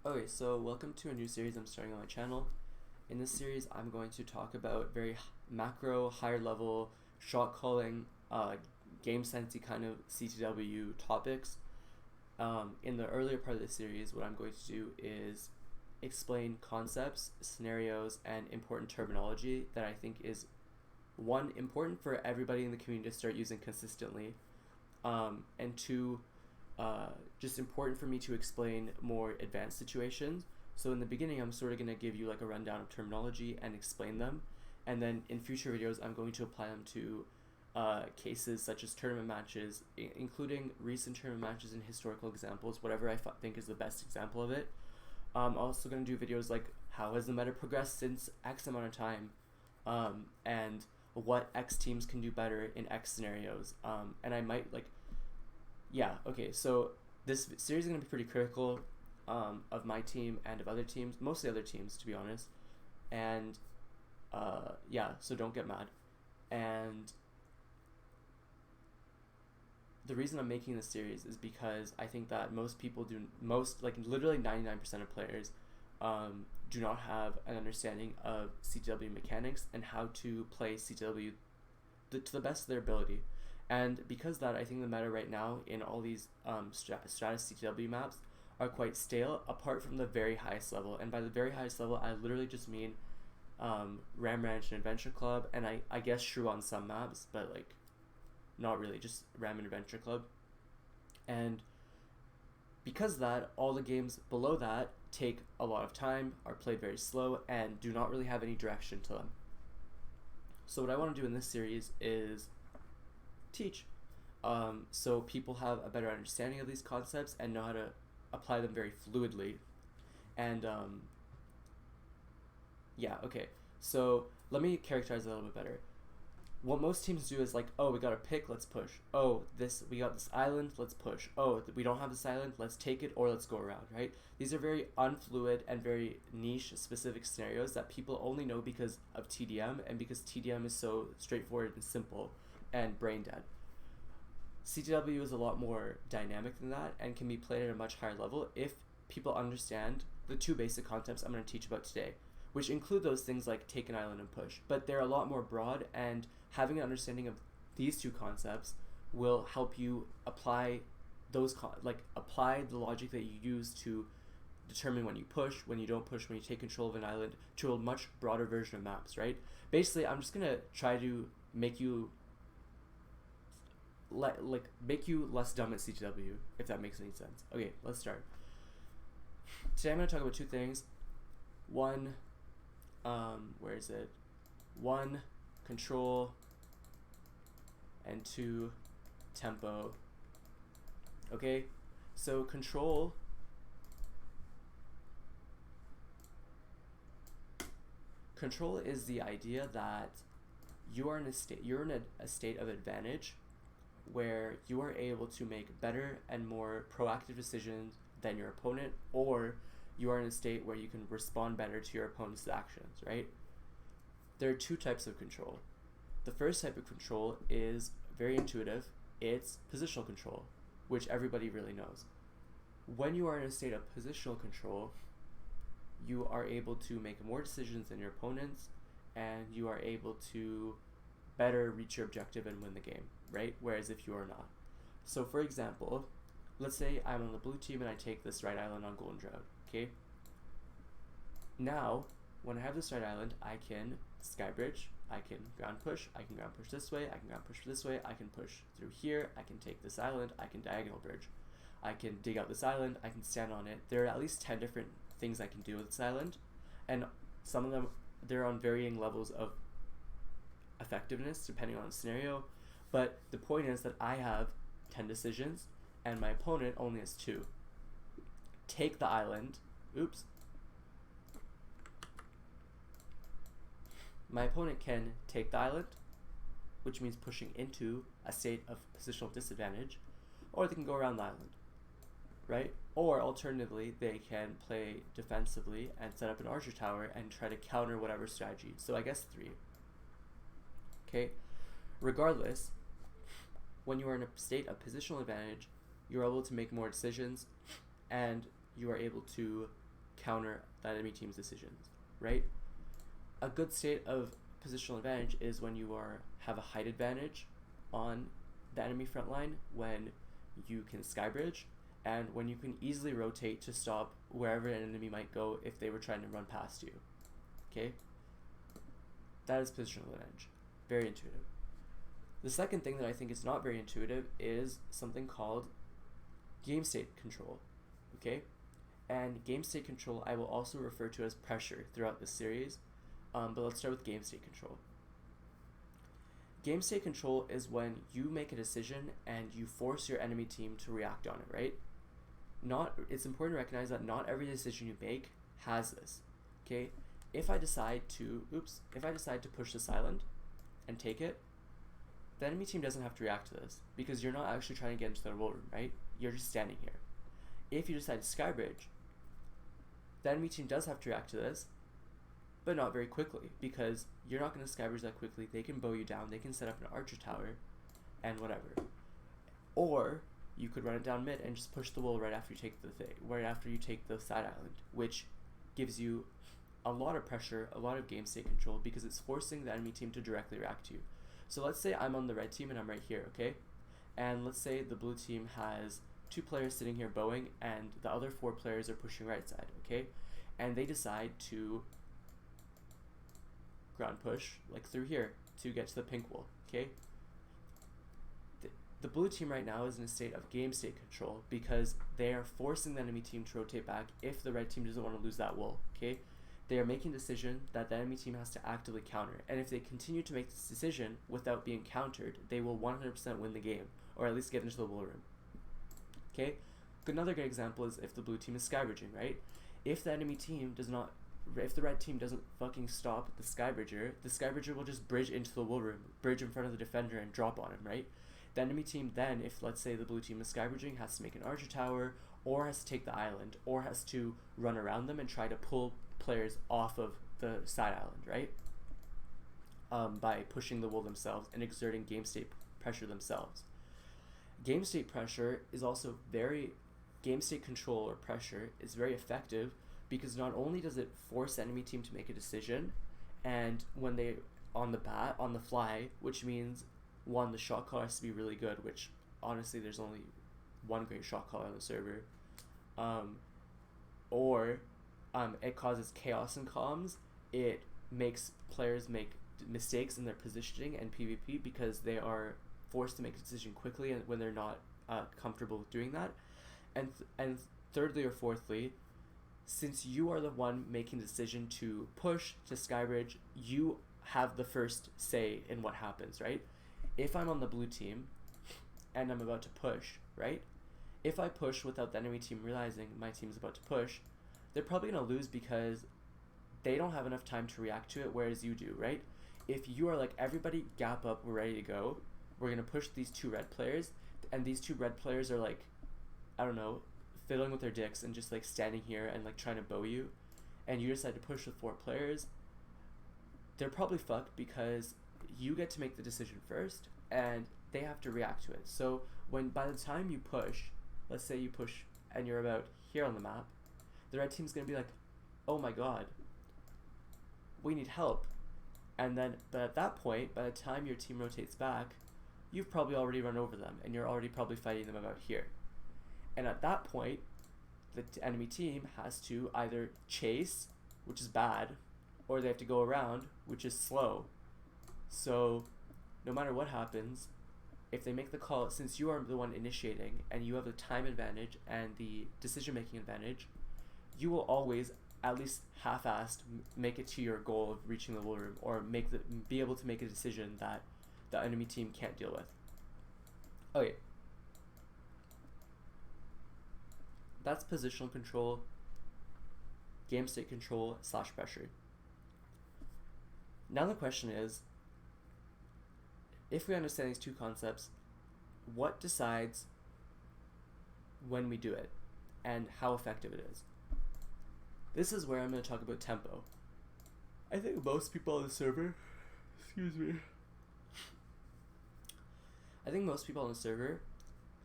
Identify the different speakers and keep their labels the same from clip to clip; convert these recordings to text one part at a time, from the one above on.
Speaker 1: Okay, so welcome to a new series I'm starting on my channel. In this series, I'm going to talk about very macro, higher level, shot calling, game sensey kind of CTW topics. In the earlier part of the series, what I'm going to do is explain concepts, scenarios, and important terminology that I think is one, important for everybody in the community to start using consistently, and two, just important for me to explain more advanced situations. So in the beginning, I'm sort of going to give you like a rundown of terminology and explain them, and then in future videos, I'm going to apply them to cases such as tournament matches, including recent tournament matches and historical examples, whatever I think is the best example of it. I'm also going to do videos like how has the meta progressed since X amount of time, and what X teams can do better in X scenarios, and I might okay, so this series is going to be pretty critical of my team and of other teams, mostly other teams to be honest, and so don't get mad. And the reason I'm making this series is because I think that literally 99% of players do not have an understanding of CTW mechanics and how to play CTW to the best of their ability. And because that, I think the meta right now in all these Stratus CTW maps are quite stale, apart from the very highest level. And by the very highest level, I literally just mean Ram Ranch and Adventure Club, and I guess Shrew on some maps, but like not really, just Ram and Adventure Club. And because of that, all the games below that take a lot of time, are played very slow, and do not really have any direction to them. So what I want to do in this series is teach, so people have a better understanding of these concepts and know how to apply them very fluidly. And okay, so let me characterize it a little bit better. What most teams do is like, oh, we got a pick, let's push. Oh, we got this island, let's push. Oh, we don't have this island, let's take it, or let's go around, right? These are very unfluid and very niche specific scenarios that people only know because of TDM and because TDM is so straightforward and simple and brain dead. CTW is a lot more dynamic than that and can be played at a much higher level if people understand the two basic concepts I'm going to teach about today, which include those things like take an island and push, but they're a lot more broad, and having an understanding of these two concepts will help you apply apply the logic that you use to determine when you push, when you don't push, when you take control of an island, to a much broader version of maps, right? Basically, I'm just going to try to make you make you less dumb at CTW, if that makes any sense. Okay, let's start. Today I'm going to talk about two things. One, where is it? One, control, and two, tempo. Okay, so control is the idea that you're in a state of advantage where you are able to make better and more proactive decisions than your opponent, or you are in a state where you can respond better to your opponent's actions, right? There are two types of control. The first type of control is very intuitive. It's positional control, which everybody really knows. When you are in a state of positional control, you are able to make more decisions than your opponents, and you are able to better reach your objective and win the game, right? Whereas if you are not. So for example, let's say I'm on the blue team and I take this right island on Golden Drought, okay? Now, when I have this right island, I can skybridge, I can ground push this way, I can ground push this way, I can push through here, I can take this island, I can diagonal bridge, I can dig out this island, I can stand on it. There are at least 10 different things I can do with this island, and some of them, they're on varying levels of effectiveness depending on the scenario, but the point is that I have 10 decisions and my opponent only has 2. Take the island. Oops. My opponent can take the island, which means pushing into a state of positional disadvantage, or they can go around the island, right? Or alternatively, they can play defensively and set up an archer tower and try to counter whatever strategy. So I guess 3. Okay, regardless, when you are in a state of positional advantage, you're able to make more decisions, and you are able to counter the enemy team's decisions, right? A good state of positional advantage is when you have a height advantage on the enemy front line, when you can skybridge, and when you can easily rotate to stop wherever an enemy might go if they were trying to run past you. Okay? That is positional advantage. Very intuitive. The second thing that I think is not very intuitive is something called game state control. Okay? And game state control I will also refer to as pressure throughout this series, but let's start with game state control. Game state control is when you make a decision and you force your enemy team to react on it, right? It's important to recognize that not every decision you make has this. Okay? If I decide to push this island and take it, the enemy team doesn't have to react to this because you're not actually trying to get into their wool room, right? You're just standing here. If you decide to skybridge, the enemy team does have to react to this, but not very quickly, because you're not going to skybridge that quickly. They can bow you down, they can set up an archer tower, and whatever. Or you could run it down mid and just push the wool right after you take the side island, which gives you a lot of pressure, a lot of game state control, because it's forcing the enemy team to directly react to you. So let's say I'm on the red team and I'm right here, okay? And let's say the blue team has 2 players sitting here bowing and the other 4 players are pushing right side, okay? And they decide to ground push like through here to get to the pink wool, okay? The blue team right now is in a state of game state control because they are forcing the enemy team to rotate back if the red team doesn't want to lose that wool, okay? They are making a decision that the enemy team has to actively counter, and if they continue to make this decision without being countered, they will 100% win the game, or at least get into the wool room. Okay? Another good example is if the blue team is skybridging, right? If the red team doesn't fucking stop the skybridger will just bridge into the wool room, bridge in front of the defender and drop on him, right? The enemy team then, if let's say the blue team is skybridging, has to make an archer tower, or has to take the island, or has to run around them and try to pull players off of the side island, right? By pushing the wool themselves and exerting game state pressure themselves. Game state pressure is also game state control or pressure is very effective because not only does it force the enemy team to make a decision, and when they on the fly, which means one, the shot call has to be really good, which honestly there's only one great shot caller on the server, or it causes chaos in comms. It makes players make mistakes in their positioning and PvP because they are forced to make a decision quickly and when they're not comfortable with doing that. And thirdly or fourthly, since you are the one making the decision to push to skybridge, you have the first say in what happens, right? If I'm on the blue team and I'm about to push, right? If I push without the enemy team realizing my team's about to push, they're probably going to lose because they don't have enough time to react to it, whereas you do, right? If you are like, everybody gap up, we're ready to go, we're going to push these 2 red players, and these 2 red players are like, I don't know, fiddling with their dicks and just like standing here and like trying to bow you, and you decide to push with 4 players, they're probably fucked because you get to make the decision first and they have to react to it. So by the time you push, let's say you push and you're about here on the map, the red team's going to be like, oh my god, we need help. And then, but at that point, by the time your team rotates back, you've probably already run over them and you're already probably fighting them about here. And at that point, the enemy team has to either chase, which is bad, or they have to go around, which is slow. So no matter what happens, if they make the call, since you are the one initiating and you have the time advantage and the decision-making advantage, you will always at least half-assed make it to your goal of reaching the wool room, or be able to make a decision that the enemy team can't deal with. Okay. That's positional control, game state control / pressure. Now the question is, if we understand these 2 concepts, what decides when we do it and how effective it is? This is where I'm going to talk about tempo. I think most people on the server,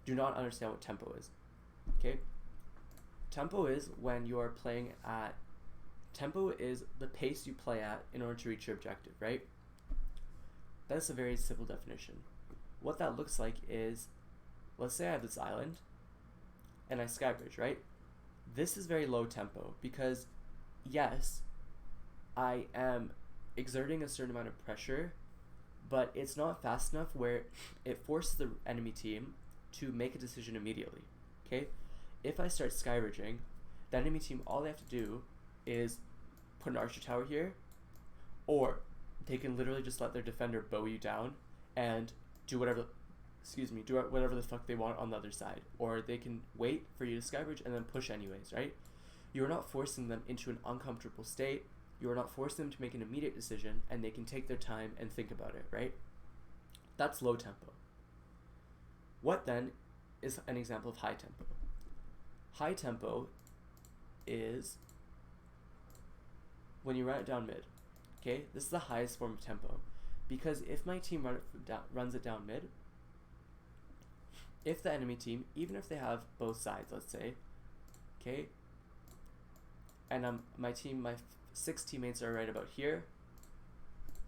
Speaker 1: do not understand what tempo is. Okay? Tempo is when you are playing at, tempo is the pace you play at in order to reach your objective, right? That's a very simple definition. What that looks like is, let's say I have this island and I skybridge, right? This is very low tempo because yes, I am exerting a certain amount of pressure, but it's not fast enough where it forces the enemy team to make a decision immediately, okay? If I start skybridging, the enemy team, all they have to do is put an archer tower here, or they can literally just let their defender bow you down and do whatever the fuck they want on the other side, or they can wait for you to skybridge and then push anyways, right? You are not forcing them into an uncomfortable state. You are not forcing them to make an immediate decision, and they can take their time and think about it, right? That's low tempo. What then is an example of high tempo? High tempo is when you run it down mid, okay? This is the highest form of tempo, because if my team runs it down mid, if the enemy team, even if they have both sides, let's say, okay, and my 6 teammates are right about here,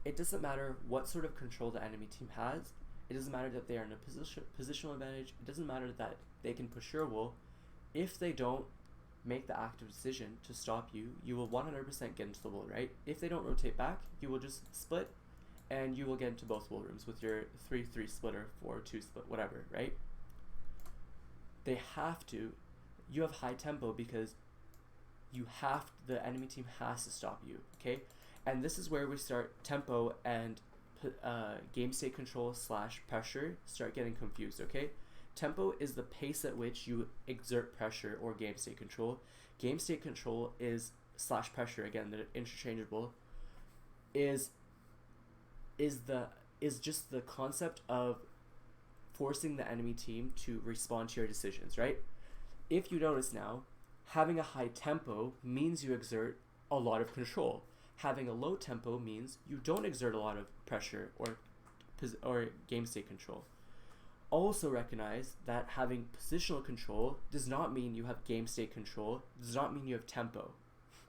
Speaker 1: it doesn't matter what sort of control the enemy team has. It doesn't matter that they are in a positional advantage. It doesn't matter that they can push your wool. If they don't make the active decision to stop you, you will 100% get into the wool, right? If they don't rotate back, you will just split, and you will get into both wool rooms with your 3-3 splitter, 4-2 split, whatever, right? They have to. You have high tempo because the enemy team has to stop you, okay? And this is where we start tempo and game state control / pressure start getting confused, okay? Tempo is the pace at which you exert pressure or game state control. Game state control is / pressure, again, they're interchangeable, is just the concept of forcing the enemy team to respond to your decisions, right? If you notice now, having a high tempo means you exert a lot of control. Having a low tempo means you don't exert a lot of pressure or game state control. Also recognize that having positional control does not mean you have game state control, does not mean you have tempo,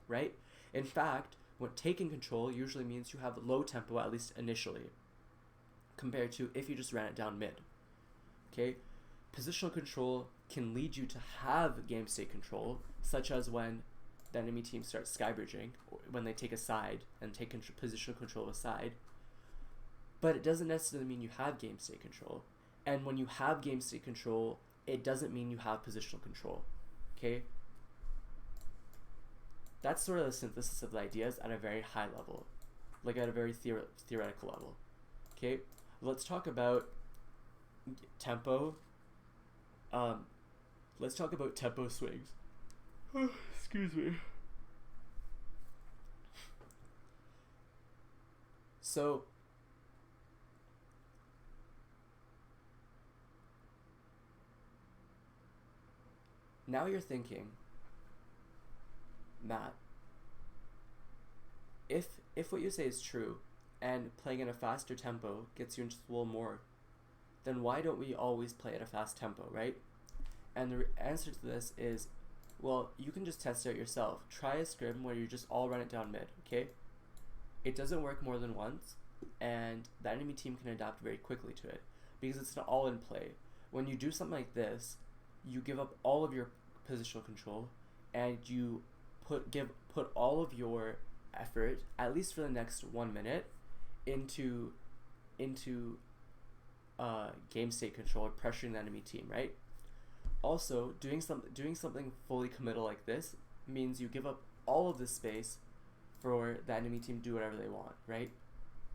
Speaker 1: right? In fact, when taking control usually means you have low tempo, at least initially, compared to if you just ran it down mid, okay? Positional control can lead you to have game state control, such as when the enemy team starts skybridging, or when they take a side and take positional control of a side, but it doesn't necessarily mean you have game state control. And when you have game state control, it doesn't mean you have positional control, okay? That's sort of the synthesis of the ideas at a very high level, like at a very theoretical level, okay? Let's talk about tempo. Let's talk about tempo swings. Excuse me. So, now you're thinking that if what you say is true and playing at a faster tempo gets you into the wool more, then why don't we always play at a fast tempo, right? And the answer to this is, well, you can just test it out yourself. Try a scrim where you just all run it down mid, okay? It doesn't work more than once, and the enemy team can adapt very quickly to it because it's an all-in play. When you do something like this, you give up all of your positional control, and you put all of your effort, at least for the next 1 minute, into game state control or pressuring the enemy team, right? Also, doing something fully committal like this means you give up all of this space for the enemy team to do whatever they want, right?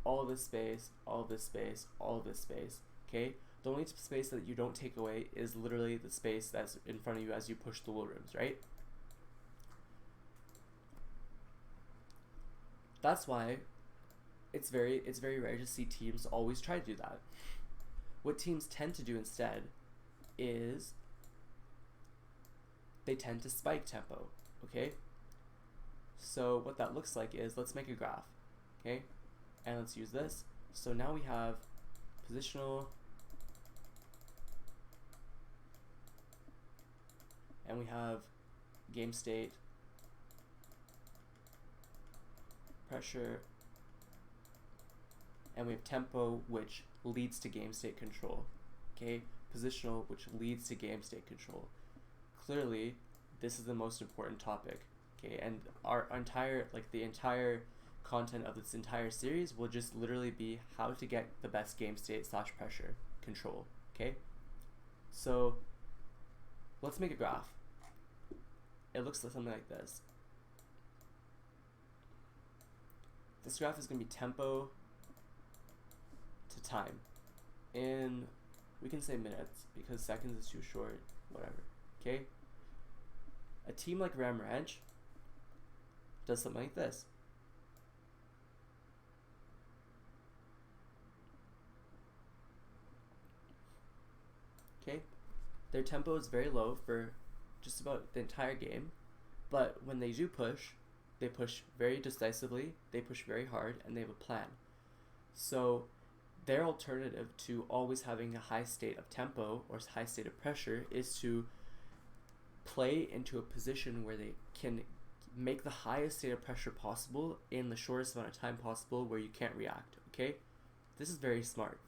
Speaker 1: All of this space, all of this space, all of this space, okay? The only space that you don't take away is literally the space that's in front of you as you push the wool rooms, right? That's why it's very rare to see teams always try to do that. What teams tend to do instead is they tend to spike tempo, okay? So what that looks like is, let's make a graph, okay? And let's use this. So now we have positional, and we have game state, pressure, and we have tempo, which leads to game state control. Okay, positional, which leads to game state control. Clearly, this is the most important topic. Okay, and our entire, the entire content of this entire series will just literally be how to get the best game state / pressure control. Okay, so let's make a graph. It looks like something like this. This graph is going to be tempo to time in, we can say minutes because seconds is too short, whatever. Okay, a team like Ram Ranch does something like this. Okay, their tempo is very low for just about the entire game, but when they do push, they push very decisively, they push very hard, and they have a plan. So their alternative to always having a high state of tempo or high state of pressure is to play into a position where they can make the highest state of pressure possible in the shortest amount of time possible where you can't react. Okay, this is very smart.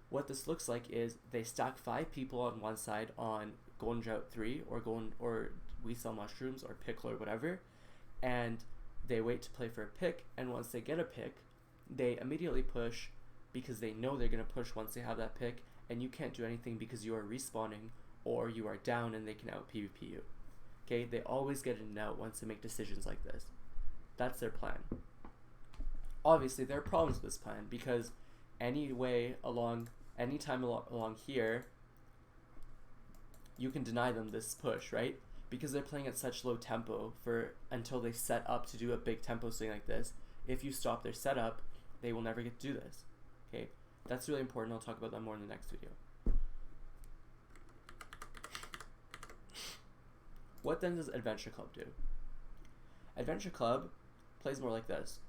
Speaker 1: What this looks like is they stack 5 people on one side on Golden Drought 3 or We Sell Mushrooms or Pickle or whatever, and they wait to play for a pick, and once they get a pick, they immediately push because they know they're going to push once they have that pick, and you can't do anything because you are respawning or you are down and they can out PvP you. Okay, they always get in and out once they make decisions like this. That's their plan. Obviously, there are problems with this plan because anytime along here, you can deny them this push, right? Because they're playing at such low tempo until they set up to do a big tempo swing like this. If you stop their setup, they will never get to do this. Okay, that's really important. I'll talk about that more in the next video. What then does Adventure Club do? Adventure Club plays more like this.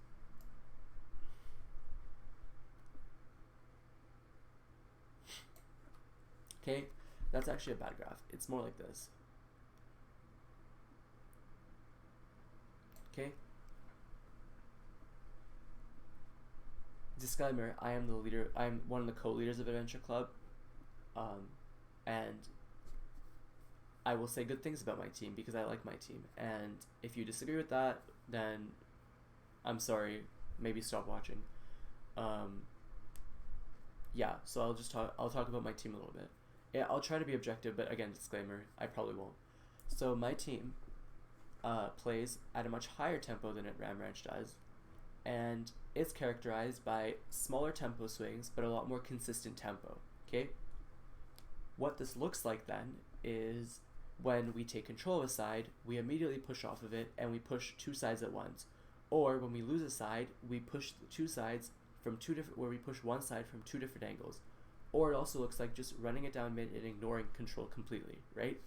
Speaker 1: Okay, that's actually a bad graph. It's more like this. Okay. Disclaimer, I am the leader, I'm one of the co-leaders of Adventure Club, and I will say good things about my team because I like my team, and if you disagree with that, then I'm sorry, maybe stop watching. Yeah, so I'll talk about my team a little bit. Yeah, I'll try to be objective, but again, disclaimer, I probably won't. So my team plays at a much higher tempo than Ram Ranch does, and it's characterized by smaller tempo swings, but a lot more consistent tempo, okay? What this looks like then is when we take control of a side, we immediately push off of it, and we push 2 sides at once. Or when we lose a side, we push the 2 sides from where we push one side from 2 different angles. Or it also looks like just running it down mid and ignoring control completely, right?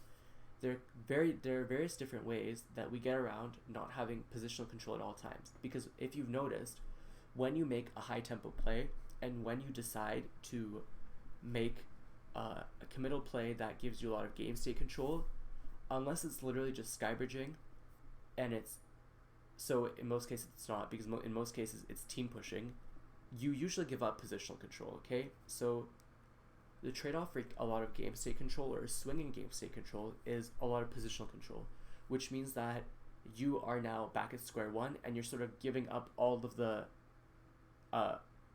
Speaker 1: There are various different ways that we get around not having positional control at all times. Because if you've noticed, when you make a high tempo play and when you decide to make a committal play that gives you a lot of game state control, unless it's literally just skybridging, and so in most cases it's not, because in most cases it's team pushing, you usually give up positional control, okay? So the trade-off for a lot of game state control or swinging game state control is a lot of positional control, which means that you are now back at square one and you're sort of giving up all of the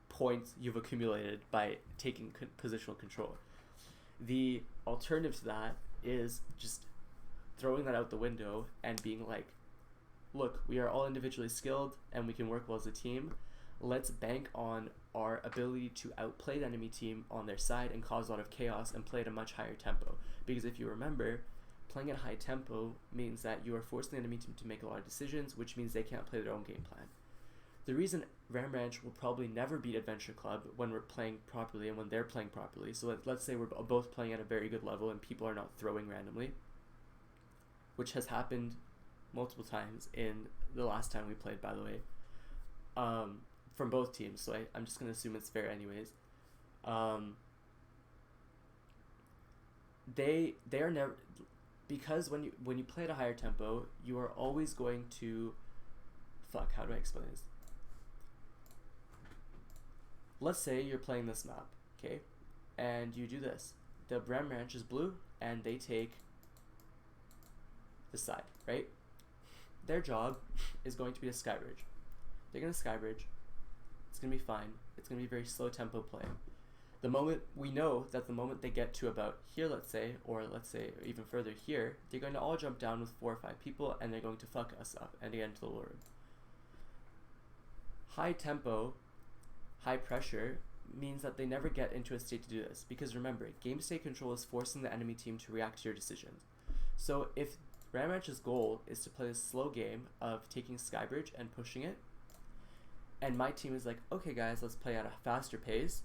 Speaker 1: points you've accumulated by taking positional control. The alternative to that is just throwing that out the window and being like, look, we are all individually skilled and we can work well as a team. Let's bank on our ability to outplay the enemy team on their side and cause a lot of chaos and play at a much higher tempo. Because if you remember, playing at high tempo means that you are forcing the enemy team to make a lot of decisions, which means they can't play their own game plan. The reason Ram Ranch will probably never beat Adventure Club when we're playing properly and when they're playing properly, so let's say we're both playing at a very good level and people are not throwing randomly, which has happened multiple times in the last time we played, by the way, from both teams, so I'm just going to assume it's fair anyways. They are never, because when you play at a higher tempo, you are always going to how do I explain this? Let's say you're playing this map, okay, and you do this. The Ram Ranch is blue, and they take the side, right? Their job is going to be a sky bridge. They're gonna sky bridge. It's gonna be fine. It's gonna be very slow tempo play. The moment we know that the moment they get to about here, let's say, or let's say even further here, they're going to all jump down with 4 or 5 people, and they're going to fuck us up and get into the war room. High tempo, high pressure means that they never get into a state to do this, because remember, game state control is forcing the enemy team to react to your decisions. So if Ram Ranch's goal is to play a slow game of taking Skybridge and pushing it, and my team is like, okay guys, let's play at a faster pace,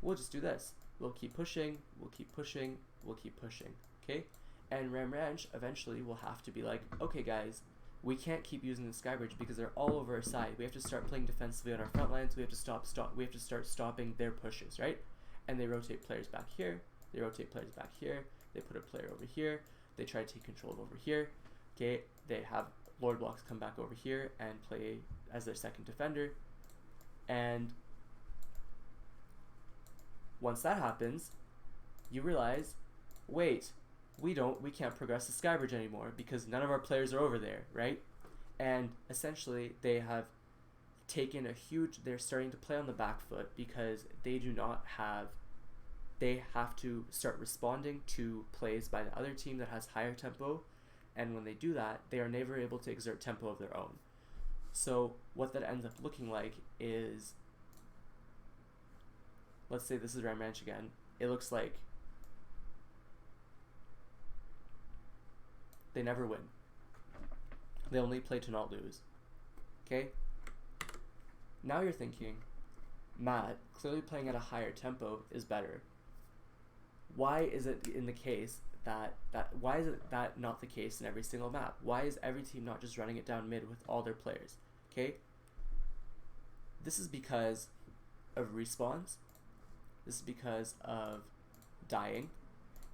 Speaker 1: we'll just do this. We'll keep pushing, we'll keep pushing, we'll keep pushing, okay? And Ram Ranch eventually will have to be like, okay guys, we can't keep using the Skybridge because they're all over our side. We have to start playing defensively on our front lines. We have to we have to start stopping their pushes, right? And they rotate players back here. They rotate players back here. They put a player over here. They try to take control of over here. Okay, they have Lord Blocks come back over here and play as their second defender. And once that happens, you realize, wait, we can't progress the Skybridge anymore because none of our players are over there, right? And essentially they have taken they're starting to play on the back foot because they have to start responding to plays by the other team that has higher tempo, and when they do that, they are never able to exert tempo of their own. So what that ends up looking like is, let's say this is Ram Ranch again, it looks like they never win. They only play to not lose. Okay? Now you're thinking, Matt, clearly playing at a higher tempo is better. Why is it in the case why is it that not the case in every single map? Why is every team not just running it down mid with all their players? Okay? This is because of respawns. This is because of dying.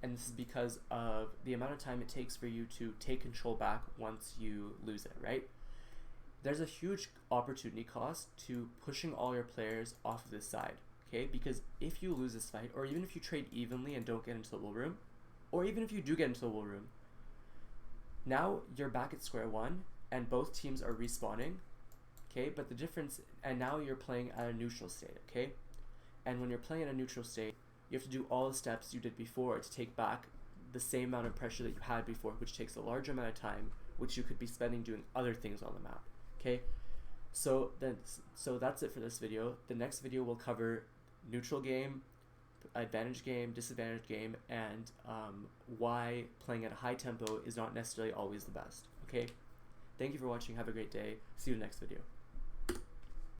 Speaker 1: And this is because of the amount of time it takes for you to take control back once you lose it, right? There's a huge opportunity cost to pushing all your players off of this side, okay? Because if you lose this fight, or even if you trade evenly and don't get into the wool room, or even if you do get into the wool room, now you're back at square one, and both teams are respawning, okay? But the difference, and now you're playing at a neutral state, okay? And when you're playing at a neutral state, you have to do all the steps you did before to take back the same amount of pressure that you had before, which takes a large amount of time, which you could be spending doing other things on the map, okay? So that's it for this video. The next video will cover neutral game, advantage game, disadvantage game, and why playing at a high tempo is not necessarily always the best, okay? Thank you for watching. Have a great day. See you in the next video.